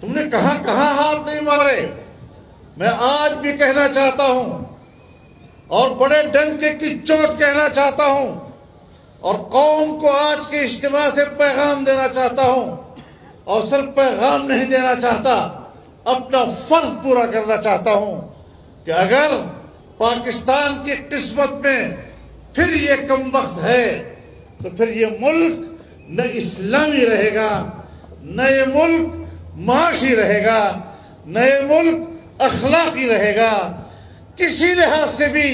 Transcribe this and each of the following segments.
تم نے کہاں کہاں ہاتھ نہیں مارے. میں آج بھی کہنا چاہتا ہوں اور بڑے ڈنکے کی چوٹ کہنا چاہتا ہوں اور قوم کو آج کے اجتماع سے پیغام دینا چاہتا ہوں، اور صرف پیغام نہیں دینا چاہتا، اپنا فرض پورا کرنا چاہتا ہوں کہ اگر پاکستان کی قسمت میں پھر یہ کمبخت ہے تو پھر یہ ملک نہ اسلامی رہے گا، نہ یہ ملک معاشی رہے گا، نہ یہ ملک اخلاقی رہے گا. کسی لحاظ سے بھی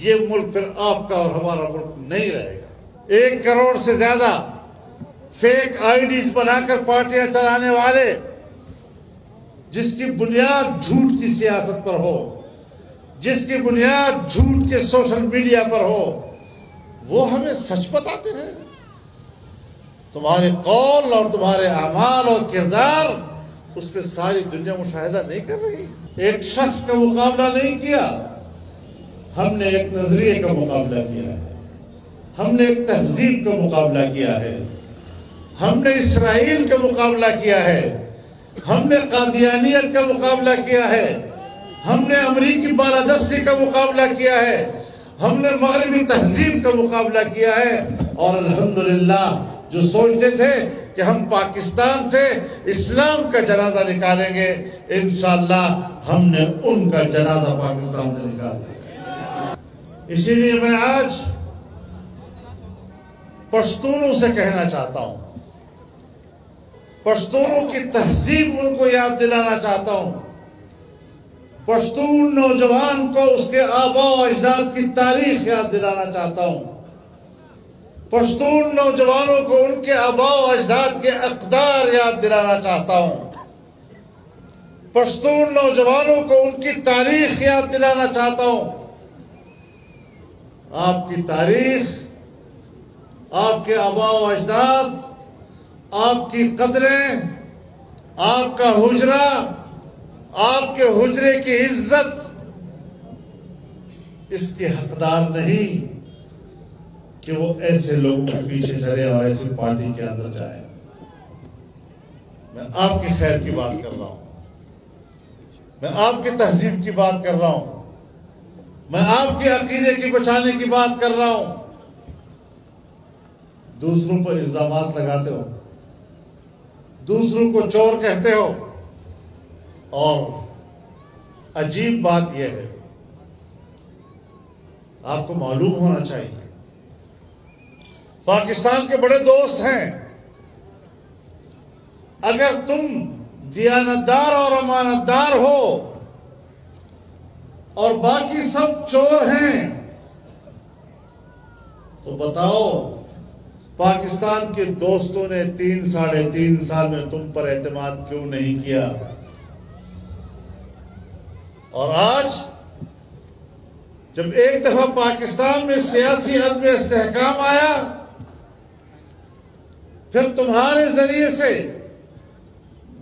یہ ملک پھر آپ کا اور ہمارا ملک نہیں رہے گا. 1 کروڑ سے زیادہ فیک آئی ڈیز بنا کر پارٹیاں چلانے والے، جس کی بنیاد جھوٹ کی سیاست پر ہو، جس کی بنیاد جھوٹ کے سوشل میڈیا پر ہو، وہ ہمیں سچ بتاتے ہیں. تمہارے قول اور تمہارے اعمال اور کردار اس پہ ساری دنیا مشاہدہ نہیں کر رہی. ایک شخص کا مقابلہ نہیں کیا، ہم نے ایک نظریے کا مقابلہ کیا ہے، ہم نے ایک تہذیب کا مقابلہ کیا ہے، ہم نے اسرائیل کا مقابلہ کیا ہے، ہم نے قادیانیت کا مقابلہ کیا ہے، ہم نے امریکی بالادستی کا مقابلہ کیا ہے، ہم نے مغربی تہذیب کا مقابلہ کیا ہے. اور الحمدللہ جو سوچتے تھے کہ ہم پاکستان سے اسلام کا جنازہ نکالیں گے، انشاءاللہ ہم نے ان کا جنازہ پاکستان سے نکال دیا. اسی لیے میں آج پشتونوں سے کہنا چاہتا ہوں، پشتونوں کی تہذیب ان کو یاد دلانا چاہتا ہوں، پشتون نوجوان کو اس کے آباء و اجداد کی تاریخ یاد دلانا چاہتا ہوں، پشتون نوجوانوں کو ان کے آباء و اجداد کے اقدار یاد دلانا چاہتا ہوں، پشتون نوجوانوں کو ان کی تاریخ یاد دلانا چاہتا ہوں. آپ کی تاریخ، آپ کے آباء و اجداد، آپ کی قدریں، آپ کا حجرہ، آپ کے حجرے کی عزت اس کے حقدار نہیں کہ وہ ایسے لوگوں کے پیچھے چلے اور ایسی پارٹی کے اندر جائے. میں آپ کی خیر کی بات کر رہا ہوں، میں آپ کی تہذیب کی بات کر رہا ہوں، میں آپ کے عقیدے کی بچانے کی بات کر رہا ہوں. دوسروں پر الزامات لگاتے ہو، دوسروں کو چور کہتے ہو، اور عجیب بات یہ ہے، آپ کو معلوم ہونا چاہیے پاکستان کے بڑے دوست ہیں. اگر تم دیانتدار اور امانتدار ہو اور باقی سب چور ہیں تو بتاؤ پاکستان کے دوستوں نے 3-3.5 سال میں تم پر اعتماد کیوں نہیں کیا؟ اور آج جب ایک دفعہ پاکستان میں سیاسی عدم استحکام آیا، پھر تمہارے ذریعے سے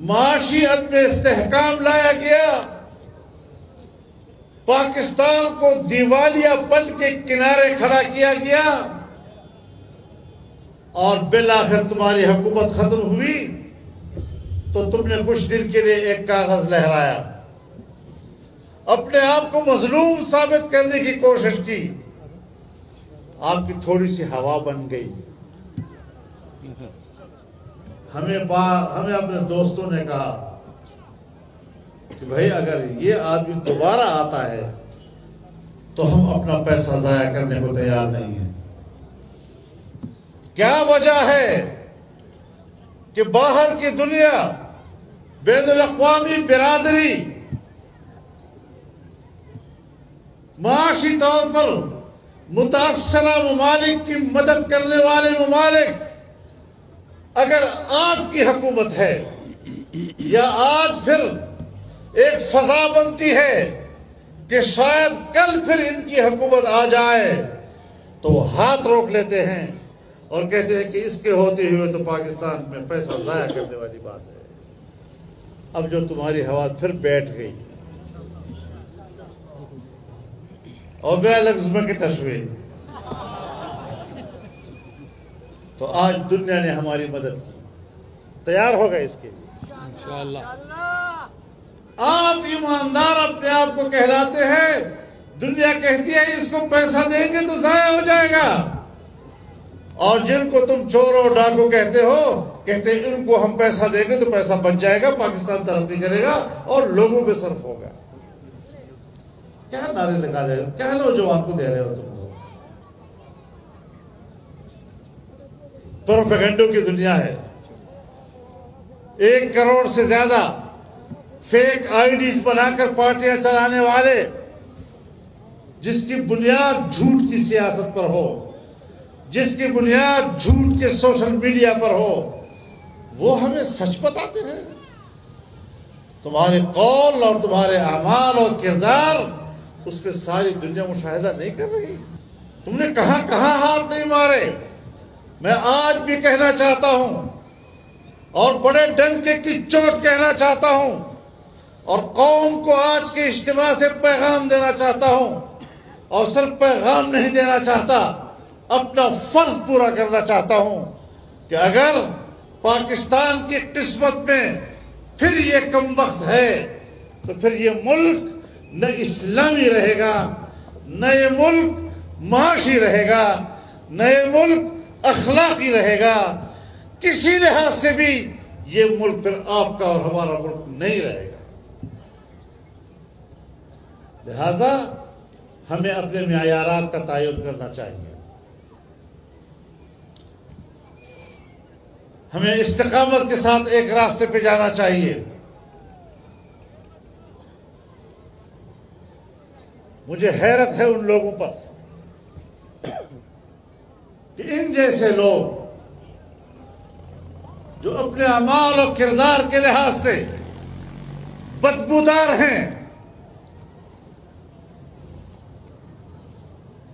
معاشی عدم استحکام لایا گیا، پاکستان کو دیوالیہ پن کے کنارے کھڑا کیا گیا، اور بالآخر تمہاری حکومت ختم ہوئی تو تم نے کچھ دن کے لیے ایک کاغذ لہرایا، اپنے آپ کو مظلوم ثابت کرنے کی کوشش کی، آپ کی تھوڑی سی ہوا بن گئی. ہمیں اپنے دوستوں نے کہا کہ بھائی اگر یہ آدمی دوبارہ آتا ہے تو ہم اپنا پیسہ ضائع کرنے کو تیار نہیں ہیں. کیا وجہ ہے کہ باہر کی دنیا، بین الاقوامی برادری، معاشی طور پر متاثرہ ممالک کی مدد کرنے والے ممالک، اگر آپ کی حکومت ہے یا آج پھر ایک فضا بنتی ہے کہ شاید کل پھر ان کی حکومت آ جائے، تو ہاتھ روک لیتے ہیں اور کہتے ہیں کہ اس کے ہوتے ہوئے تو پاکستان میں پیسہ ضائع کرنے والی بات ہے. اب جو تمہاری ہوا پھر بیٹھ گئی اور بے لفظ کی تشویش، تو آج دنیا نے ہماری مدد کی، تیار ہوگا اس کے لیے. آپ ایماندار اپنے آپ کو کہلاتے ہیں، دنیا کہتی ہے اس کو پیسہ دیں گے تو ضائع ہو جائے گا، اور جن کو تم چور اور ڈاکو کہتے ہو، کہتے ہیں ان کو ہم پیسہ دیں گے تو پیسہ بچ جائے گا، پاکستان ترقی کرے گا اور لوگوں پہ صرف ہوگا۔ کیا نعرے لگا دے رہے ہو؟ کیا نوجوان کو دے رہے ہو تم لوگ؟ پروپیگنڈوں کی دنیا ہے۔ 1 کروڑ سے زیادہ فیک آئی ڈیز بنا کر پارٹیاں چلانے والے، جس کی بنیاد جھوٹ کی سیاست پر ہو، جس کی بنیاد جھوٹ کے سوشل میڈیا پر ہو، وہ ہمیں سچ بتاتے ہیں۔ تمہارے قول اور تمہارے اعمال اور کردار، اس پہ ساری دنیا مشاہدہ نہیں کر رہی۔ تم نے کہاں کہاں ہاتھ نہیں مارے۔ میں آج بھی کہنا چاہتا ہوں اور بڑے ڈنکے کی چوٹ کہنا چاہتا ہوں، اور قوم کو آج کے اجتماع سے پیغام دینا چاہتا ہوں، اور صرف پیغام نہیں دینا چاہتا، اپنا فرض پورا کرنا چاہتا ہوں کہ اگر پاکستان کی قسمت میں پھر یہ کمبخت ہے تو پھر یہ ملک نہ اسلامی رہے گا، نہ یہ ملک معاشی رہے گا، نہ یہ ملک اخلاقی رہے گا، کسی لحاظ سے بھی یہ ملک پھر آپ کا اور ہمارا ملک نہیں رہے گا۔ لہذا ہمیں اپنے معیارات کا تعین کرنا چاہیے، ہمیں استقامت کے ساتھ ایک راستے پہ جانا چاہیے۔ مجھے حیرت ہے ان لوگوں پر کہ ان جیسے لوگ جو اپنے اعمال اور کردار کے لحاظ سے بدبودار ہیں،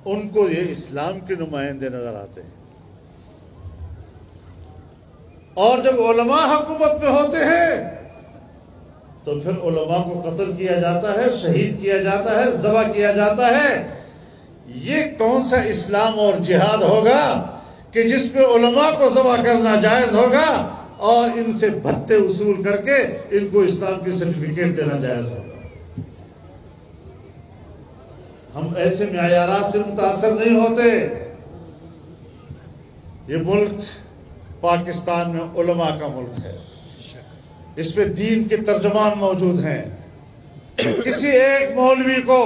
ان کو یہ اسلام کے نمائندے نظر آتے ہیں، اور جب علماء حکومت میں ہوتے ہیں تو پھر علماء کو قتل کیا جاتا ہے، شہید کیا جاتا ہے، ذبح کیا جاتا ہے۔ یہ کون سا اسلام اور جہاد ہوگا کہ جس پہ علماء کو ذبح کرنا جائز ہوگا اور ان سے بھتے وصول کر کے ان کو اسلام کی سرٹیفکیٹ دینا جائز ہوگا؟ ہم ایسے معیارات سے متاثر نہیں ہوتے۔ یہ ملک پاکستان میں علماء کا ملک ہے، اس پہ دین کے ترجمان موجود ہیں۔ کسی ایک مولوی کو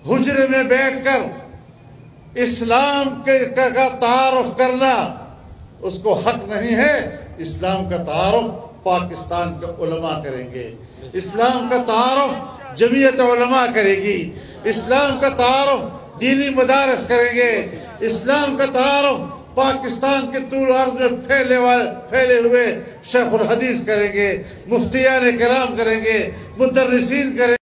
حجرے میں بیٹھ کر اسلام کا تعارف کرنا اس کو حق نہیں ہے۔ اسلام کا تعارف پاکستان کے علماء کریں گے، اسلام کا تعارف جمعیت علماء کرے گی، اسلام کا تعارف دینی مدارس کریں گے، اسلام کا تعارف پاکستان کے طول عرض میں پھیلے ہوئے شیخ الحدیث کریں گے، مفتیان کرام کریں گے، مدرسین کریں گے۔